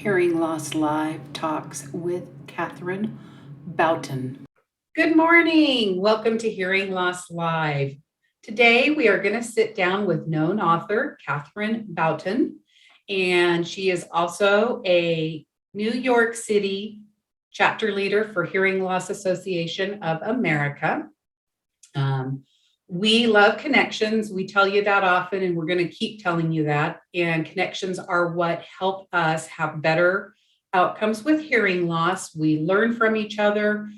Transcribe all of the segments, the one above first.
Hearing Loss Live talks with Katherine Bouton. Good morning. Welcome to Hearing Loss Live. Today we are going to sit down with known author Katherine Bouton, and she is also a New York City chapter leader for Hearing Loss Association of America. We love connections. We tell you that often, and we're going to keep telling you that. And connections are what help us have better outcomes with hearing loss. We learn from each other.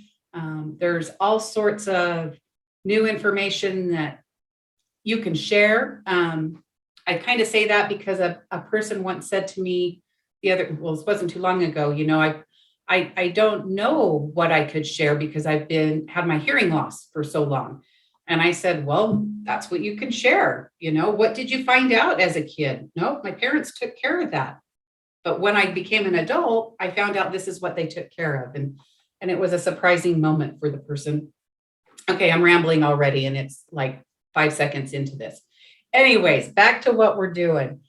There's all sorts of new information that you can share. I kind of say that because a person once said to me it wasn't too long ago, I don't know what I could share because I've had my hearing loss for so long. And I said, well, that's what you can share. What did you find out as a kid? No, my parents took care of that. But when I became an adult, I found out this is what they took care of. And it was a surprising moment for the person. Okay, I'm rambling already, and it's like 5 seconds into this. Anyways, back to what we're doing.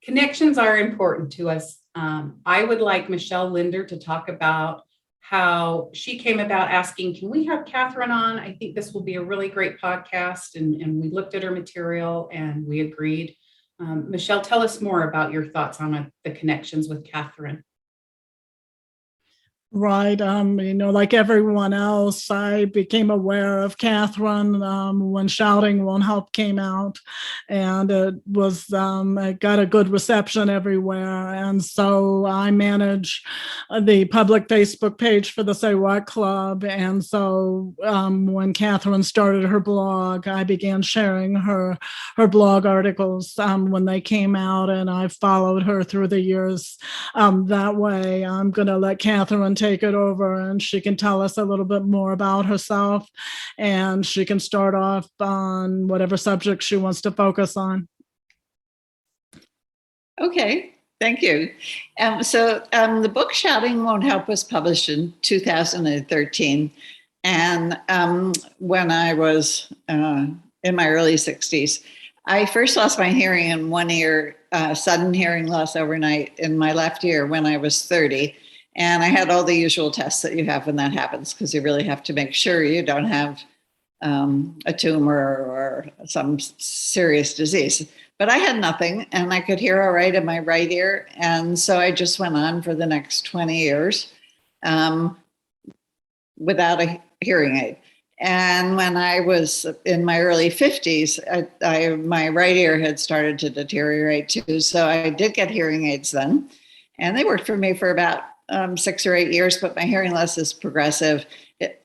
Connections are important to us. I would like Michelle Linder to talk about how she came about asking, can we have Katherine on? I think this will be a really great podcast. And we looked at her material and we agreed. Michelle, tell us more about your thoughts on the connections with Katherine. Right. Like everyone else, I became aware of Katherine when Shouting Won't Help came out, and it got a good reception everywhere. And so I manage the public Facebook page for the Say What Club. And so when Katherine started her blog, I began sharing her blog articles when they came out, and I followed her through the years that way. I'm going to let Katherine take it over, and she can tell us a little bit more about herself, and she can start off on whatever subject she wants to focus on. Okay, thank you. The book Shouting Won't Help was published in 2013. And when I was in my early 60s, I first lost my hearing in one ear, sudden hearing loss overnight in my left ear when I was 30. And I had all the usual tests that you have when that happens, because you really have to make sure you don't have a tumor or some serious disease. But I had nothing, and I could hear all right in my right ear. And so I just went on for the next 20 years without a hearing aid. And when I was in my early 50s, my right ear had started to deteriorate too. So I did get hearing aids then. And they worked for me for about 6 or 8 years, but my hearing loss is progressive.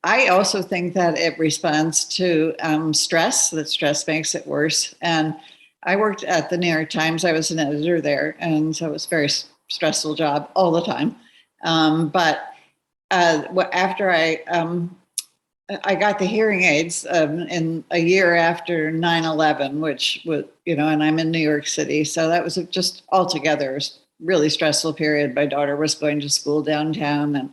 I also think that it responds to stress, that stress makes it worse. And I worked at the New York Times. I was an editor there, and so it was a very stressful job all the time. But after I got the hearing aids in a year after 9/11, which was, and I'm in New York City. So that was just altogether really stressful period. My daughter was going to school downtown.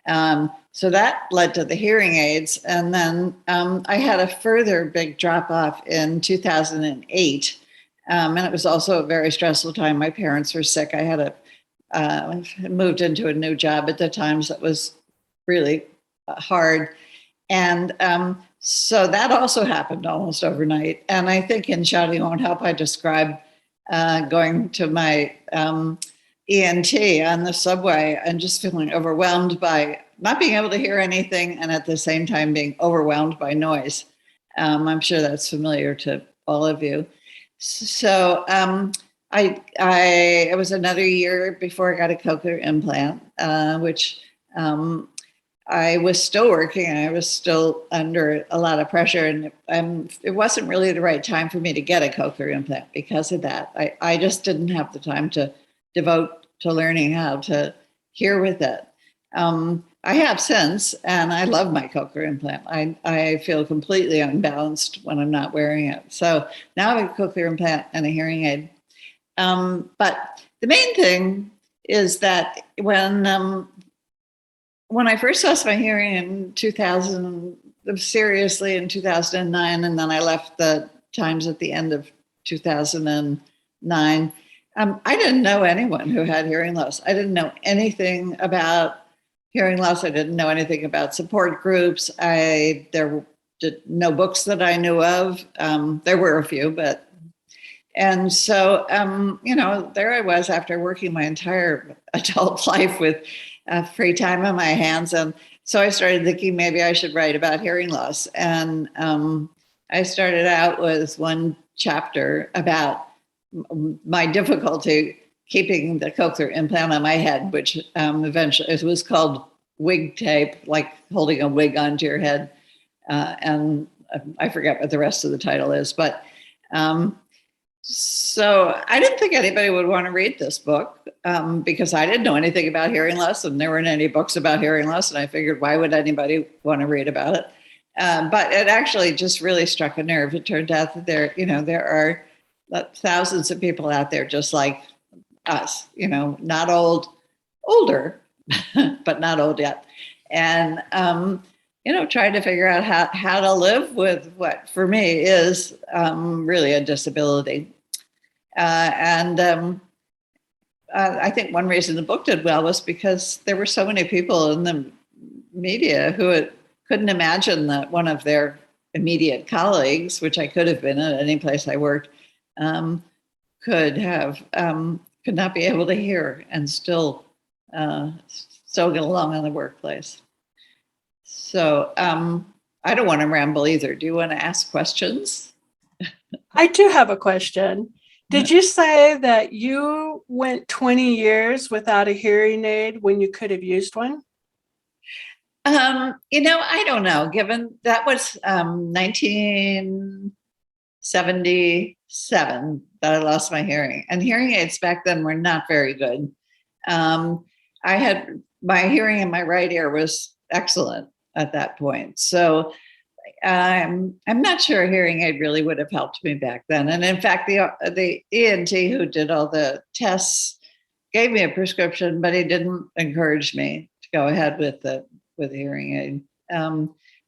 And so that led to the hearing aids. And then I had a further big drop off in 2008. And it was also a very stressful time. My parents were sick. I had moved into a new job at the time, so it was really hard. And so that also happened almost overnight. And I think in Shouting Won't Help, I described going to my ENT on the subway and just feeling overwhelmed by not being able to hear anything, and at the same time being overwhelmed by noise. I'm sure that's familiar to all of you. So it was another year before I got a cochlear implant, which I was still working. I was still under a lot of pressure, and it wasn't really the right time for me to get a cochlear implant because of that. I just didn't have the time to devote to learning how to hear with it. I have since, and I love my cochlear implant. I feel completely unbalanced when I'm not wearing it. So now I have a cochlear implant and a hearing aid. But the main thing is that when I first lost my hearing in 2000, seriously in 2009, and then I left the Times at the end of 2009, I didn't know anyone who had hearing loss. I didn't know anything about hearing loss. I didn't know anything about support groups. There were no books that I knew of. There were a few, but, and so, there I was after working my entire adult life with free time on my hands. And so I started thinking maybe I should write about hearing loss. And I started out with one chapter about my difficulty keeping the cochlear implant on my head, which eventually it was called wig tape, like holding a wig onto your head. And I forget what the rest of the title is, but so I didn't think anybody would want to read this book because I didn't know anything about hearing loss, and there weren't any books about hearing loss. And I figured, why would anybody want to read about it? But it actually just really struck a nerve. It turned out that there are thousands of people out there just like us, not older, but not old yet. And, trying to figure out how to live with what for me is really a disability. I think one reason the book did well was because there were so many people in the media who couldn't imagine that one of their immediate colleagues, which I could have been at any place I worked, could not be able to hear and still get along in the workplace. So I don't want to ramble either. Do you want to ask questions? I do have a question. Did you say that you went 20 years without a hearing aid when you could have used one? I don't know, given that was 1977 that I lost my hearing, and hearing aids back then were not very good. I had my hearing in my right ear was excellent at that point. So I'm not sure a hearing aid really would have helped me back then. And in fact, the ENT who did all the tests gave me a prescription, but he didn't encourage me to go ahead with a hearing aid.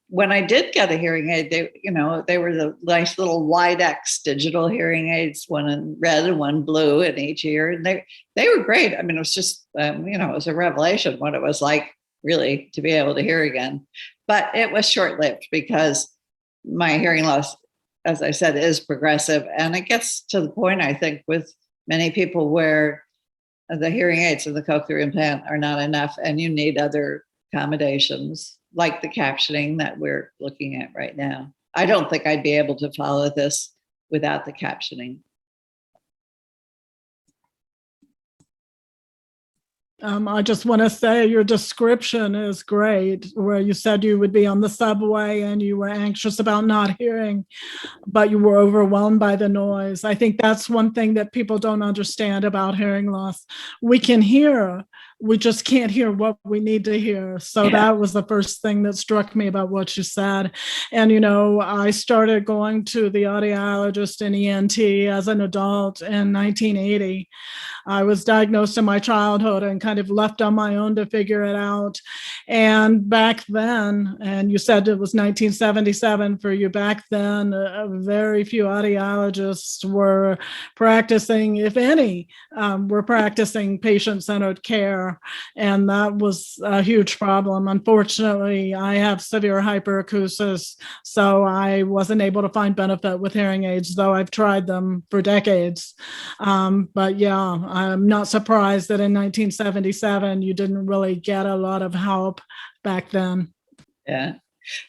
When I did get a hearing aid, they were the nice little Widex digital hearing aids, one in red and one blue in each ear, and they were great. I mean, it was just it was a revelation what it was like really to be able to hear again. But it was short-lived because my hearing loss, as I said, is progressive, and it gets to the point, I think, with many people where the hearing aids and the cochlear implant are not enough, and you need other accommodations like the captioning that we're looking at right now. I don't think I'd be able to follow this without the captioning. I just want to say your description is great, where you said you would be on the subway and you were anxious about not hearing, but you were overwhelmed by the noise. I think that's one thing that people don't understand about hearing loss. We can hear, we just can't hear what we need to hear. So that was the first thing that struck me about what you said. And, I started going to the audiologist and ENT as an adult in 1980. I was diagnosed in my childhood and kind of left on my own to figure it out. And back then, and you said it was 1977 for you back then, very few audiologists were practicing, if any, were practicing patient-centered care. And that was a huge problem. Unfortunately, I have severe hyperacusis, so I wasn't able to find benefit with hearing aids, though I've tried them for decades. But yeah, I'm not surprised that in 1977, you didn't really get a lot of help back then. Yeah.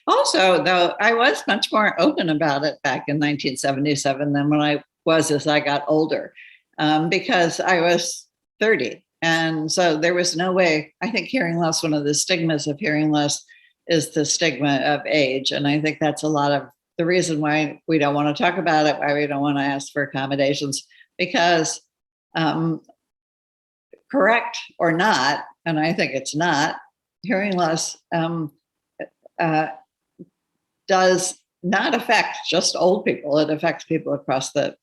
Also, though, I was much more open about it back in 1977 than when I was as I got older, because I was 30. And so there was no way. I think hearing loss, one of the stigmas of hearing loss is the stigma of age. And I think that's a lot of the reason why we don't want to talk about it, why we don't want to ask for accommodations, because correct or not, and I think it's not, hearing loss does not affect just old people. It affects people across the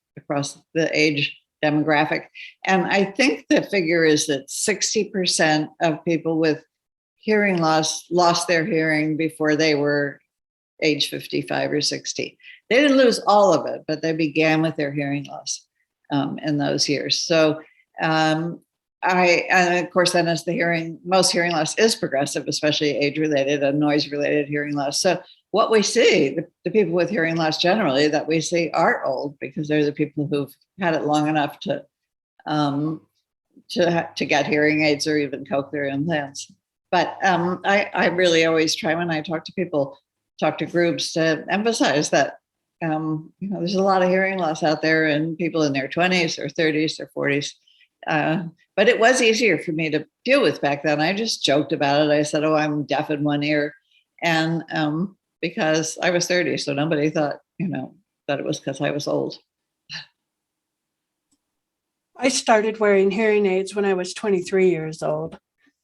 age demographic. And I think the figure is that 60% of people with hearing loss lost their hearing before they were age 55 or 60. They didn't lose all of it, but they began with their hearing loss. in those years. So and of course, then as most hearing loss is progressive, especially age-related and noise-related hearing loss. So what we see, the people with hearing loss generally that we see are old, because they're the people who've had it long enough to get hearing aids or even cochlear implants. But I really always try, when I talk to people, talk to groups, to emphasize that there's a lot of hearing loss out there, and people in their 20s or 30s or 40s. But it was easier for me to deal with back then. I just joked about it. I said, "Oh, I'm deaf in one ear," and because I was 30, so nobody thought, that it was because I was old. I started wearing hearing aids when I was 23 years old.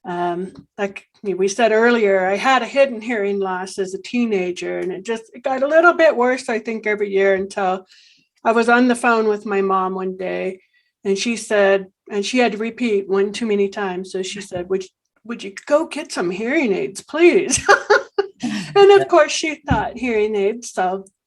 Like we said earlier, I had a hidden hearing loss as a teenager, and it got a little bit worse, I think, every year, until I was on the phone with my mom one day, and she said, and she had to repeat one too many times. So she said, would you go get some hearing aids, please? And of course, she thought hearing aids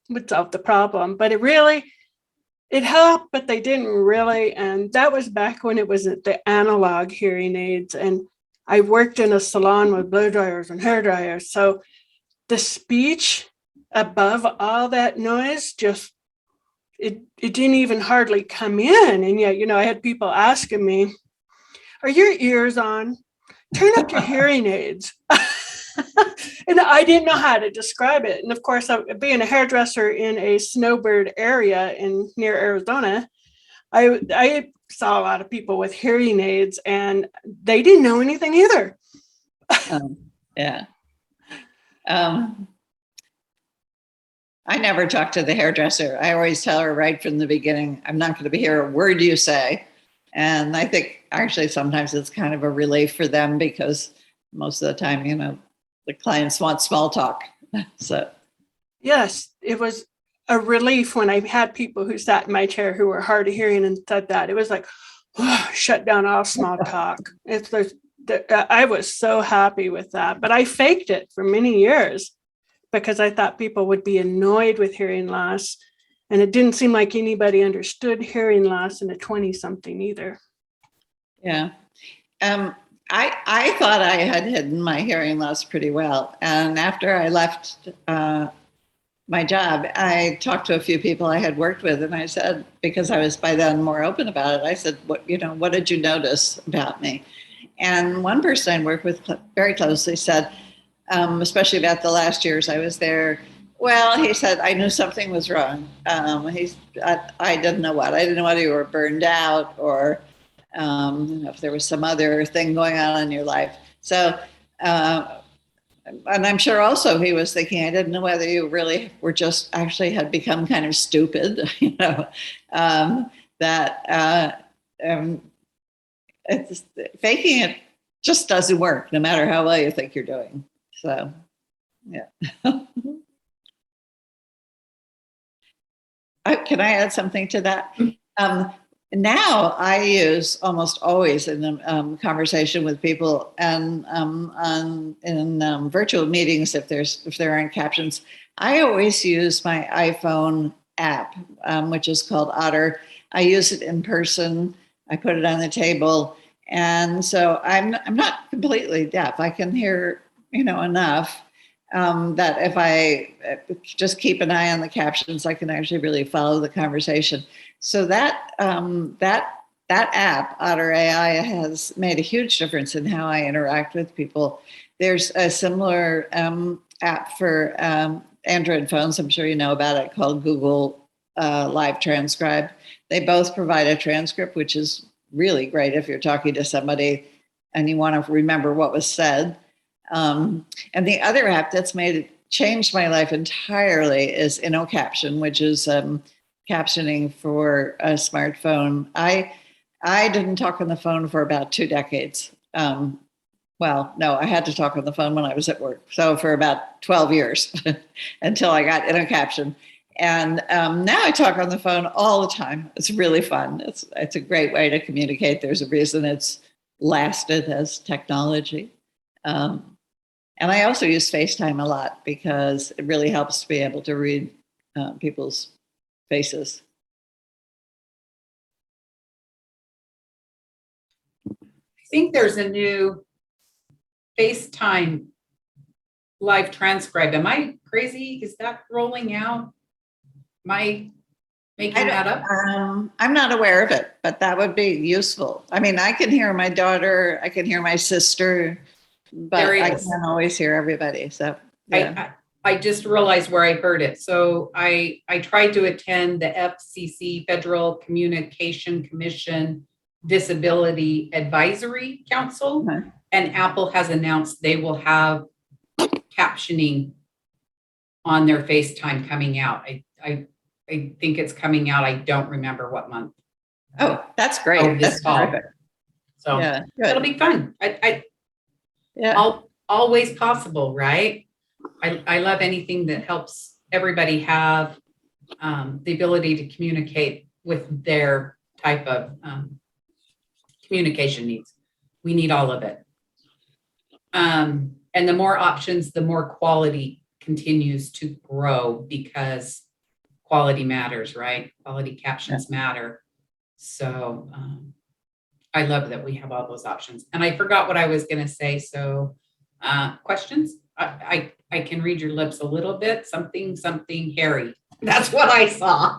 would solve the problem, but it helped, but they didn't really. And that was back when it was the analog hearing aids. And I worked in a salon with blow dryers and hair dryers. So the speech above all that noise it didn't even hardly come in. And yet, I had people asking me, "Are your ears on? Turn up your hearing aids." And I didn't know how to describe it. And of course, being a hairdresser in a snowbird area near Arizona, I saw a lot of people with hearing aids, and they didn't know anything either. Yeah. I never talk to the hairdresser. I always tell her right from the beginning, I'm not going to hear a word you say. And I think actually sometimes it's kind of a relief for them, because most of the time, the clients want small talk. So yes, it was a relief when I had people who sat in my chair who were hard of hearing and said that. It was like, shut down all small talk. I was so happy with that, but I faked it for many years because I thought people would be annoyed with hearing loss. And it didn't seem like anybody understood hearing loss in a 20-something either. Yeah. I thought I had hidden my hearing loss pretty well. And after I left my job, I talked to a few people I had worked with, and I said, because I was by then more open about it, I said, what did you notice about me? And one person I worked with very closely said, especially about the last years I was there, well, he said, I knew something was wrong. I didn't know what. I didn't know whether you were burned out or if there was some other thing going on in your life. So, and I'm sure also he was thinking, I didn't know whether you really were just actually had become kind of stupid, it's, faking it just doesn't work, no matter how well you think you're doing. So, yeah. Can I add something to that? Now I use almost always in a conversation with people and in virtual meetings, if there aren't captions, I always use my iPhone app, which is called Otter. I use it in person. I put it on the table, and so I'm not completely deaf. I can hear enough that if I just keep an eye on the captions, I can actually really follow the conversation. So that app, Otter AI, has made a huge difference in how I interact with people. There's a similar app for Android phones, I'm sure you know about it, called Google Live Transcribe. They both provide a transcript, which is really great if you're talking to somebody and you want to remember what was said. And the other app that's changed my life entirely is InnoCaption, which is captioning for a smartphone. I didn't talk on the phone for about 2 decades. Well, no, I had to talk on the phone when I was at work. So for about 12 years until I got InnoCaption. And now I talk on the phone all the time. It's really fun. It's a great way to communicate. There's a reason it's lasted as technology. And I also use FaceTime a lot because it really helps to be able to read people's faces. think there's a new FaceTime live transcribe. Am I crazy? Is that rolling out? Am I making that up? I'm not aware of it, but that would be useful. I mean, I can hear my daughter, I can hear my sister, but There I is. can't always hear everybody. So yeah. I just realized where I heard it. So I tried to attend the FCC, Federal Communication Commission Disability Advisory Council, Uh-huh. and Apple has announced they will have captioning on their FaceTime coming out. I think it's coming out. I don't remember what month. Oh, that's great. Oh, this That's fall. terrific. So Yeah, it'll good. be fun. Yeah. Always possible, right? I love anything that helps everybody have the ability to communicate with their type of communication needs. We need all of it. And the more options, the more quality continues to grow because quality matters, right? Quality captions matter. So I love that we have all those options. And I forgot what I was going to say. So questions? I can read your lips a little bit. Something hairy. That's what I saw.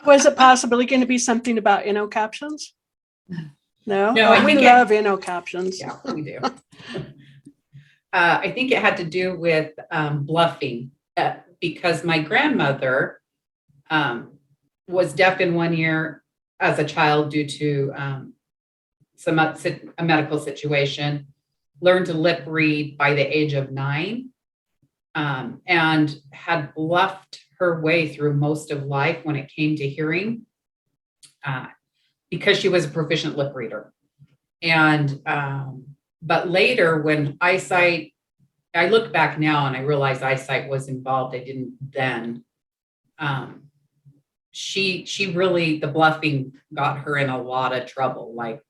Was it possibly going to be something about INO captions? No, No, I we think love INO captions. Yeah, we do. I think it had to do with bluffing because my grandmother was deaf in one ear as a child due to a medical situation, learned to lip read by the age of 9, and had bluffed her way through most of life when it came to hearing because she was a proficient lip reader. And but later when eyesight, I look back now and I realize eyesight was involved. I didn't then. She really, the bluffing got her in a lot of trouble. Like,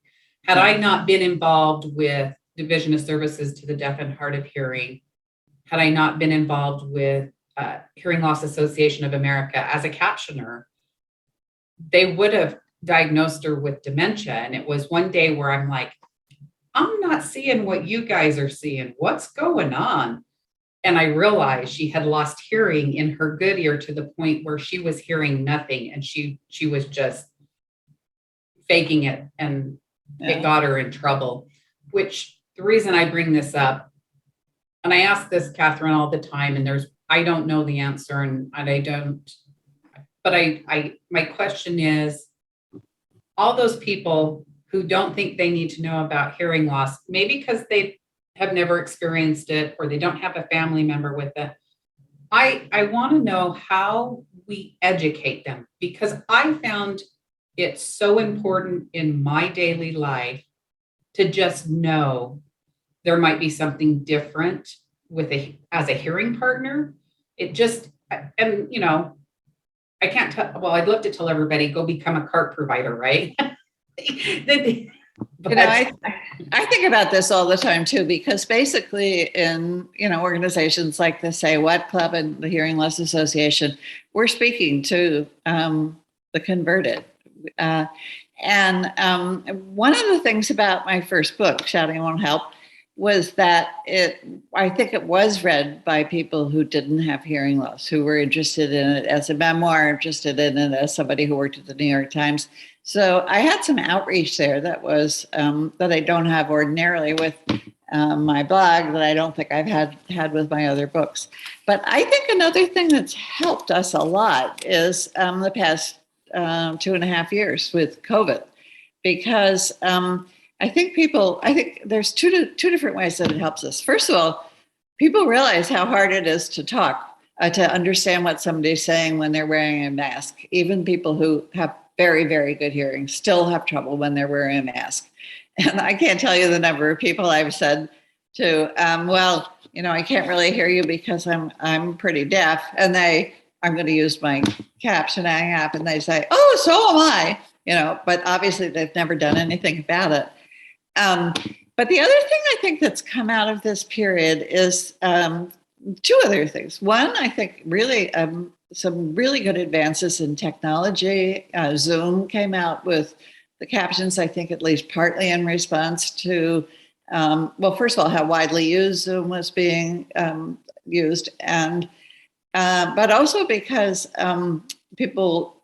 had I not been involved with Division of Services to the Deaf and Hard of Hearing, had I not been involved with Hearing Loss Association of America as a captioner, they would have diagnosed her with dementia. And it was one day where I'm like, I'm not seeing what you guys are seeing. What's going on? And I realized she had lost hearing in her good ear to the point where she was hearing nothing. And she was just faking it. And it got her in trouble, which the reason I bring this up, and I ask this, Katherine, all the time, and I don't know the answer and I don't, but my question is, all those people who don't think they need to know about hearing loss, maybe because they have never experienced it or they don't have a family member with it. I want to know how we educate them, because I found it so important in my daily life to just know there might be something different as a hearing partner. It just, and you know, I can't tell, well, I'd love to tell everybody, go become a cart provider, right? But I think about this all the time too, because basically in, organizations like the Say What Club and the Hearing Loss Association, we're speaking to the converted. And one of the things about my first book, Shouting Won't Help, was that I think it was read by people who didn't have hearing loss, who were interested in it as a memoir, interested in it as somebody who worked at the New York Times. So I had some outreach there that was that I don't have ordinarily with my blog, that I don't think I've had with my other books. But I think another thing that's helped us a lot is the past 2.5 years with COVID, because I think there's two different ways that it helps us. First of all, people realize how hard it is to talk, to understand what somebody's saying when they're wearing a mask. Even people who have very, very good hearing still have trouble when they're wearing a mask. And I can't tell you the number of people I've said to, well, I can't really hear you because I'm pretty deaf. And I'm going to use my captioning app, and they say, oh, so am I, but obviously they've never done anything about it. But the other thing I think that's come out of this period is two other things. One, I think really some really good advances in technology. Zoom came out with the captions, I think, at least partly in response to, well, first of all, how widely used Zoom was being used, and but also because people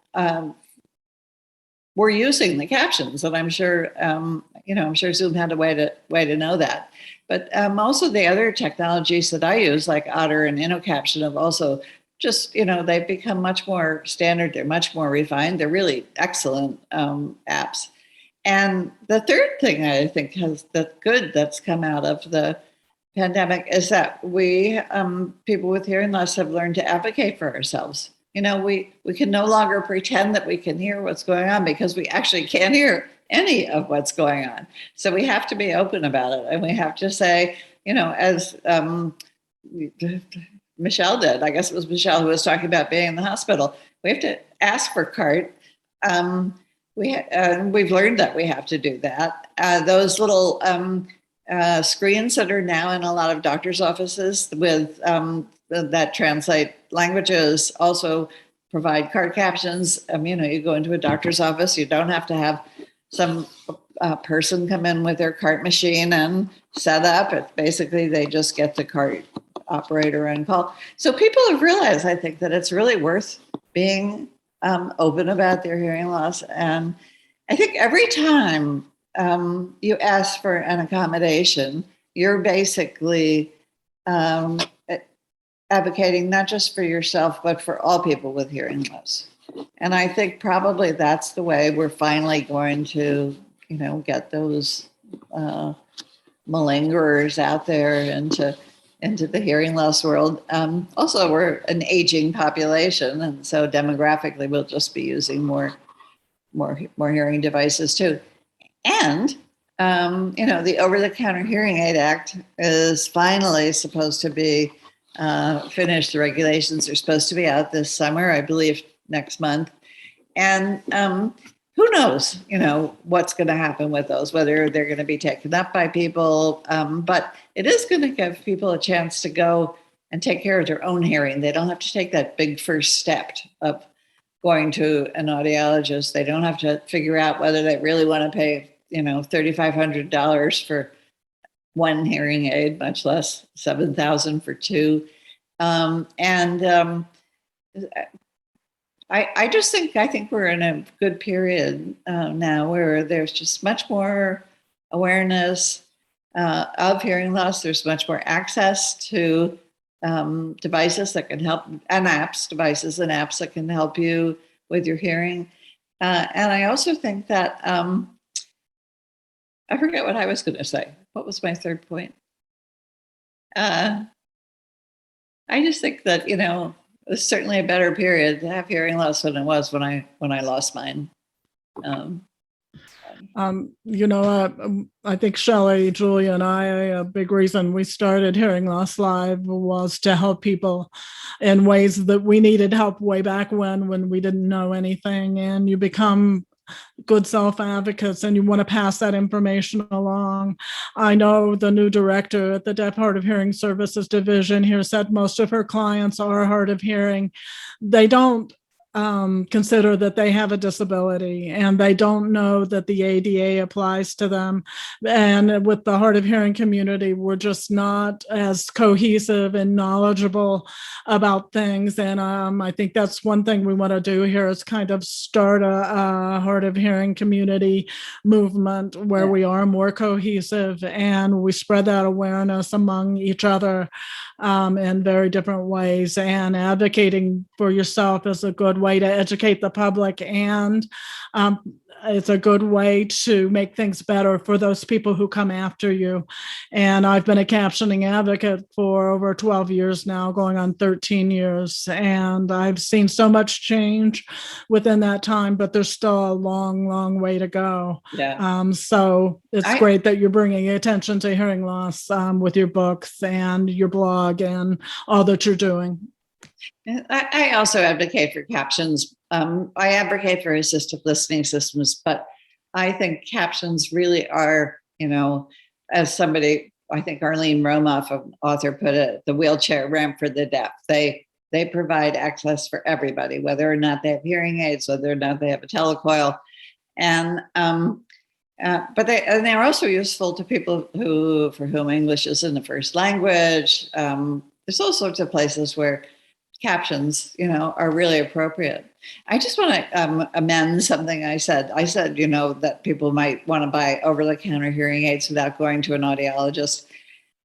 were using the captions, and I'm sure, I'm sure Zoom had a way to know that. But also the other technologies that I use, like Otter and InnoCaption, have also just, they've become much more standard. They're much more refined. They're really excellent apps. And the third thing I think that's come out of the pandemic is that we, people with hearing loss, have learned to advocate for ourselves. We can no longer pretend that we can hear what's going on, because we actually can't hear any of what's going on. So we have to be open about it, and we have to say, as Michelle did. I guess it was Michelle who was talking about being in the hospital. We have to ask for CART. We've learned that we have to do that. Those little screens that are now in a lot of doctors' offices with that translate languages also provide CART captions. You go into a doctor's office, you don't have to have some person come in with their CART machine and set up. It's basically, they just get the CART operator and call. So people have realized, I think, that it's really worth being open about their hearing loss. And I think every time you ask for an accommodation, you're basically advocating not just for yourself, but for all people with hearing loss. And I think probably that's the way we're finally going to, get those malingerers out there into the hearing loss world. Also, we're an aging population, and so demographically, we'll just be using more hearing devices too. And the Over-the-Counter Hearing Aid Act is finally supposed to be finished. The regulations are supposed to be out this summer, I believe next month. And who knows, what's going to happen with those, whether they're going to be taken up by people. But it is going to give people a chance to go and take care of their own hearing. They don't have to take that big first step of going to an audiologist. They don't have to figure out whether they really want to pay, $3,500 for one hearing aid, much less $7,000 for two. I think we're in a good period now where there's just much more awareness of hearing loss. There's much more access to devices that can help, and devices and apps that can help you with your hearing. And I also think that, I forget what I was going to say. What was my third point? I just think that, it was certainly a better period to have hearing loss than it was when I lost mine. I think Shelley, Julia, and I, a big reason we started Hearing Loss Live was to help people in ways that we needed help way back when we didn't know anything. And you become good self-advocates and you want to pass that information along. I know the new director at the Deaf Hard of Hearing Services Division here said most of her clients are hard of hearing. They don't consider that they have a disability, and they don't know that the ADA applies to them. And with the hard of hearing community, we're just not as cohesive and knowledgeable about things. And I think that's one thing we want to do here is kind of start a hard of hearing community movement where we are more cohesive and we spread that awareness among each other in very different ways. And advocating for yourself is a good way to educate the public, and it's a good way to make things better for those people who come after you. And I've been a captioning advocate for over 12 years now, going on 13 years. And I've seen so much change within that time, but there's still a long, long way to go. Yeah. So it's great that you're bringing attention to hearing loss with your books and your blog and all that you're doing. I also advocate for captions. I advocate for assistive listening systems, but I think captions really are, as somebody, I think Arlene Romoff, an author, put it, the wheelchair ramp for the deaf. They provide access for everybody, whether or not they have hearing aids, whether or not they have a telecoil. And but they're also useful to people for whom English isn't the first language. There's all sorts of places where captions, are really appropriate. I just want to amend something I said. I said, that people might want to buy over-the-counter hearing aids without going to an audiologist.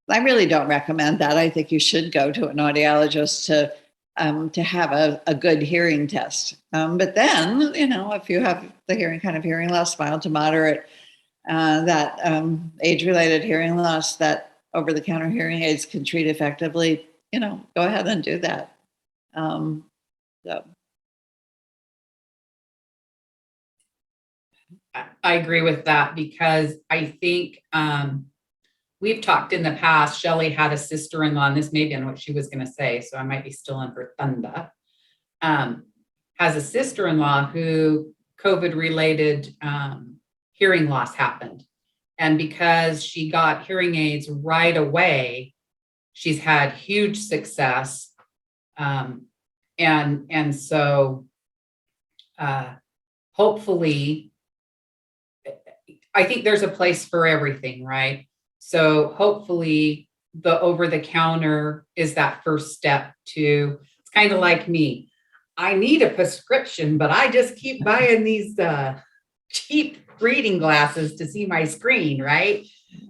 I really don't recommend that. I think you should go to an audiologist to have a good hearing test. But then, if you have the hearing loss, mild to moderate, that age-related hearing loss that over-the-counter hearing aids can treat effectively, go ahead and do that. So. I agree with that because I think we've talked in the past. Shelley had a sister-in-law, and this may be on what she was going to say, so I might be still in her thunder. Has a sister-in-law who COVID-related hearing loss happened. And because she got hearing aids right away, she's had huge success. And so hopefully, I think there's a place for everything, right? So hopefully the over-the-counter is that first step to, it's kind of like me. I need a prescription, but I just keep buying these cheap reading glasses to see my screen, right?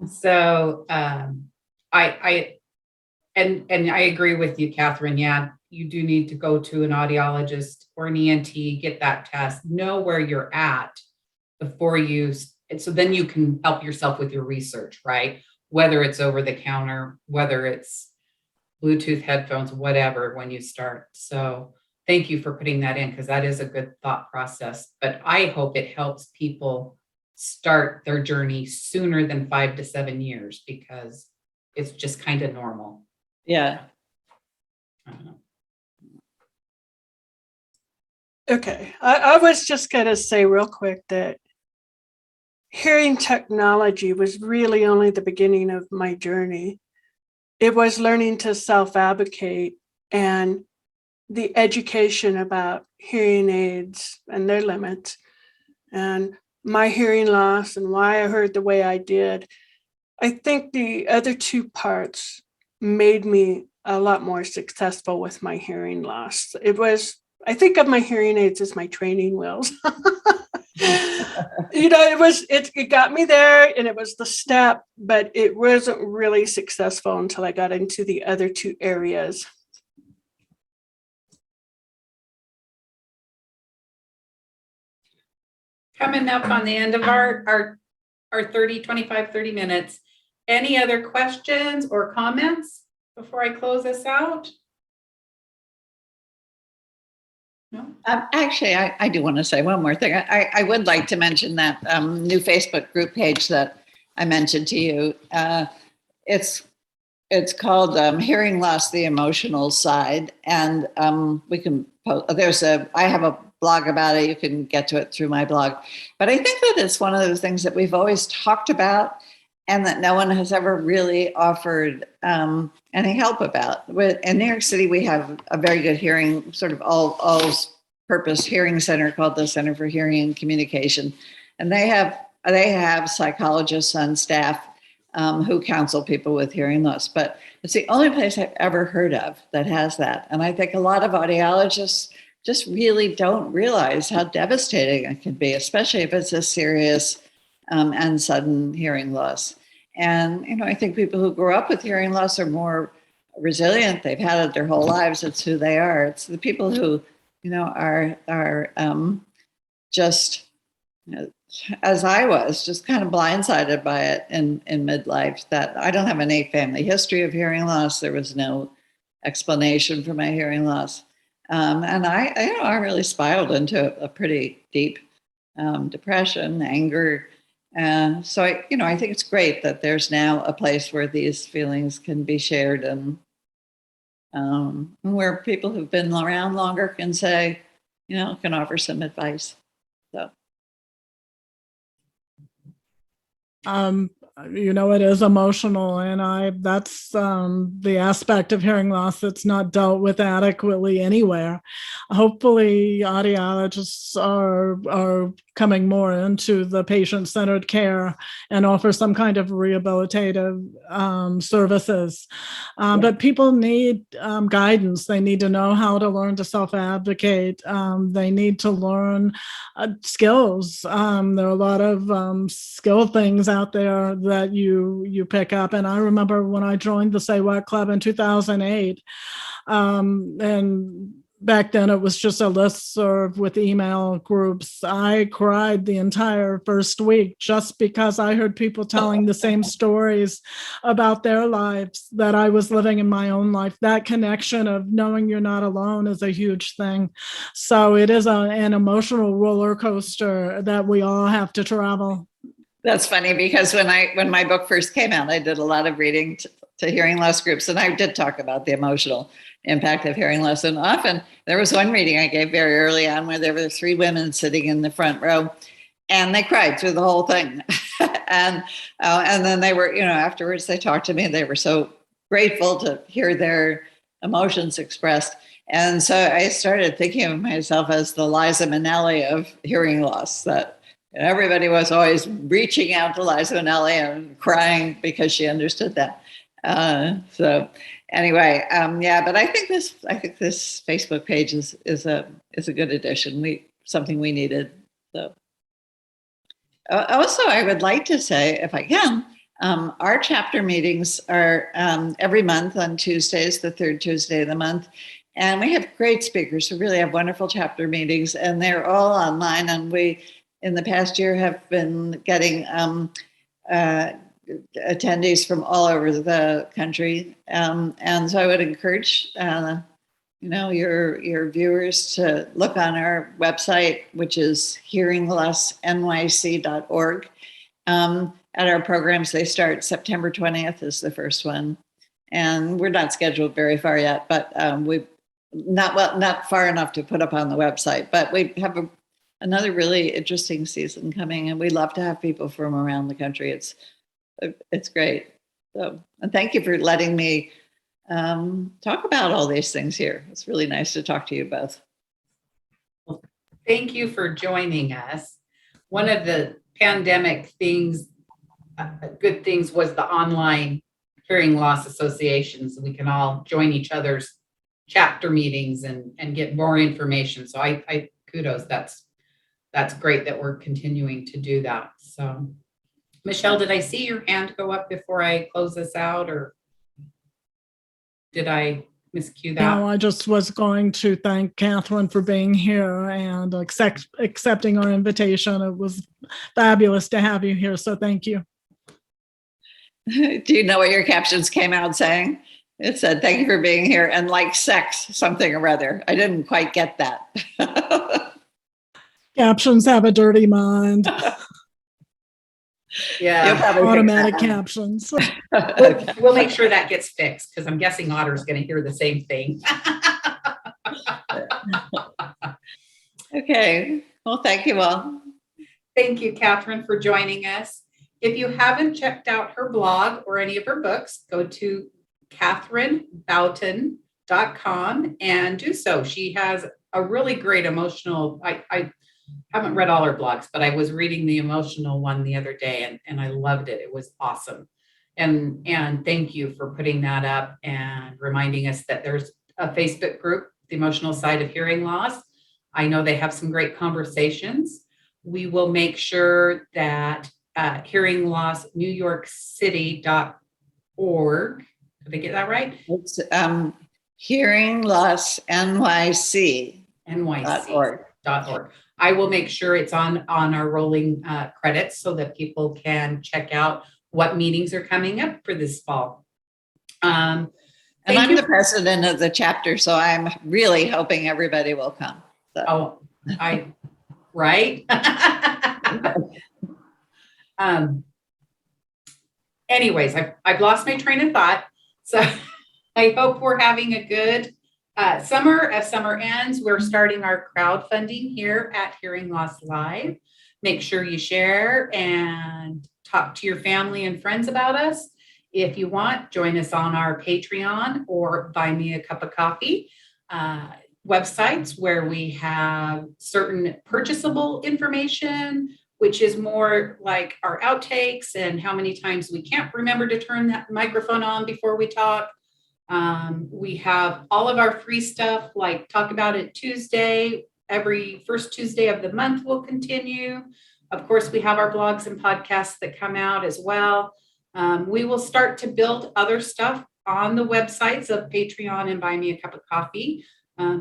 So I agree with you, Catherine. Yeah, you do need to go to an audiologist or an ENT, get that test, know where you're at before you, and so then you can help yourself with your research, right? Whether it's over the counter, whether it's Bluetooth headphones, whatever, when you start. So thank you for putting that in, because that is a good thought process. But I hope it helps people start their journey sooner than 5 to 7 years, because it's just kind of normal. Yeah. Okay, I was just going to say real quick that hearing technology was really only the beginning of my journey. It was learning to self-advocate and the education about hearing aids and their limits and my hearing loss and why I heard the way I did. I think the other two parts made me a lot more successful with my hearing loss. I think of my hearing aids as my training wheels. It got me there and it was the step, but it wasn't really successful until I got into the other two areas. Coming up on the end of our 30 minutes. Any other questions or comments before I close this out? No? Actually, I do want to say one more thing. I would like to mention that new Facebook group page that I mentioned to you. It's called Hearing Loss: The Emotional Side, and we can post. I have a blog about it. You can get to it through my blog. But I think that it's one of those things that we've always talked about, and that no one has ever really offered any help about. In New York City, we have a very good hearing, sort of all-purpose hearing center called the Center for Hearing and Communication, and they have psychologists on staff who counsel people with hearing loss. But it's the only place I've ever heard of that has that, and I think a lot of audiologists just really don't realize how devastating it can be, especially if it's a serious and sudden hearing loss. And, I think people who grow up with hearing loss are more resilient. They've had it their whole lives. It's who they are. It's the people who, are just, as I was, just kind of blindsided by it in midlife, that I don't have any family history of hearing loss. There was no explanation for my hearing loss. And I really spiraled into a pretty deep depression, anger. So I think it's great that there's now a place where these feelings can be shared, and where people who've been around longer can say, can offer some advice. So. it is emotional, and that's the aspect of hearing loss that's not dealt with adequately anywhere. Hopefully audiologists are coming more into the patient-centered care and offer some kind of rehabilitative services. But people need guidance. They need to know how to learn to self-advocate. They need to learn skills. There are a lot of skill things out there that you pick up. And I remember when I joined the Say What Club in 2008, and back then it was just a listserv with email groups. I cried the entire first week just because I heard people telling the same stories about their lives that I was living in my own life. That connection of knowing you're not alone is a huge thing. So it is an emotional roller coaster that we all have to travel. That's funny, because when my book first came out, I did a lot of reading to hearing loss groups, and I did talk about the emotional impact of hearing loss. And often there was one reading I gave very early on where there were 3 women sitting in the front row, and they cried through the whole thing. and then they were, afterwards they talked to me, and they were so grateful to hear their emotions expressed. And so I started thinking of myself as the Liza Minnelli of hearing loss, that everybody was always reaching out to Liza Minnelli and crying because she understood that. So anyway, but I think this Facebook page is a good addition. Something we needed. So also, I would like to say, if I can, our chapter meetings are every month on Tuesdays, the third Tuesday of the month. And we have great speakers who really have wonderful chapter meetings, and they're all online. And we, in the past year, have been getting attendees from all over the country. And so I would encourage, your viewers to look on our website, which is hearinglossnyc.org. At our programs, they start September 20th is the first one. And we're not scheduled very far yet, but we've not far enough to put up on the website, but we have another really interesting season coming, and we love to have people from around the country. It's great. So, and thank you for letting me talk about all these things here. It's really nice to talk to you both. Well, thank you for joining us. One of the pandemic things, good things, was the online hearing loss associations. We can all join each other's chapter meetings and get more information. So I kudos. That's great that we're continuing to do that. So, Michelle, did I see your hand go up before I close this out, or did I miscue that? No, I just was going to thank Katherine for being here and accepting our invitation. It was fabulous to have you here. So thank you. Do you know what your captions came out saying? It said, "Thank you for being here," and like sex, something or other. I didn't quite get that. Captions have a dirty mind. Yeah, automatic captions. We'll make sure that gets fixed, because I'm guessing Otter's going to hear the same thing. Okay. Well, thank you all. Thank you, Katherine, for joining us. If you haven't checked out her blog or any of her books, go to katherinebouton.com and do so. She has a really great emotional, I haven't read all her blogs, but I was reading the emotional one the other day, and I loved it. It was awesome. And thank you for putting that up and reminding us that there's a Facebook group, The Emotional Side of Hearing Loss. I know they have some great conversations. We will make sure that Hearing Loss New York City.org. Did I get that right? It's Hearing Loss NYC.org. I will make sure it's on our rolling credits so that people can check out what meetings are coming up for this fall. And I'm the president of the chapter, so I'm really hoping everybody will come. So. Right? Anyways, I've lost my train of thought. So I hope we're having a good summer. As summer ends, we're starting our crowdfunding here at Hearing Loss Live. Make sure you share and talk to your family and friends about us. If you want, join us on our Patreon or buy me a cup of coffee websites where we have certain purchasable information, which is more like our outtakes and how many times we can't remember to turn that microphone on before we talk. We have all of our free stuff, like Talk About It Tuesday. Every first Tuesday of the month will continue. Of course, we have our blogs and podcasts that come out as well. We will start to build other stuff on the websites of Patreon and Buy Me a Cup of Coffee.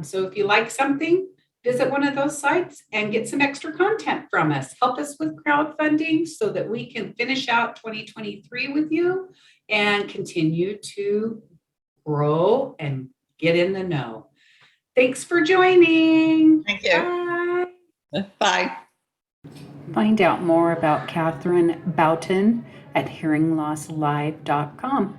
So if you like something, visit one of those sites and get some extra content from us. Help us with crowdfunding so that we can finish out 2023 with you and continue to grow and get in the know. Thanks for joining. Thank you. Bye. Bye. Find out more about Katherine Bouton at hearinglosslive.com.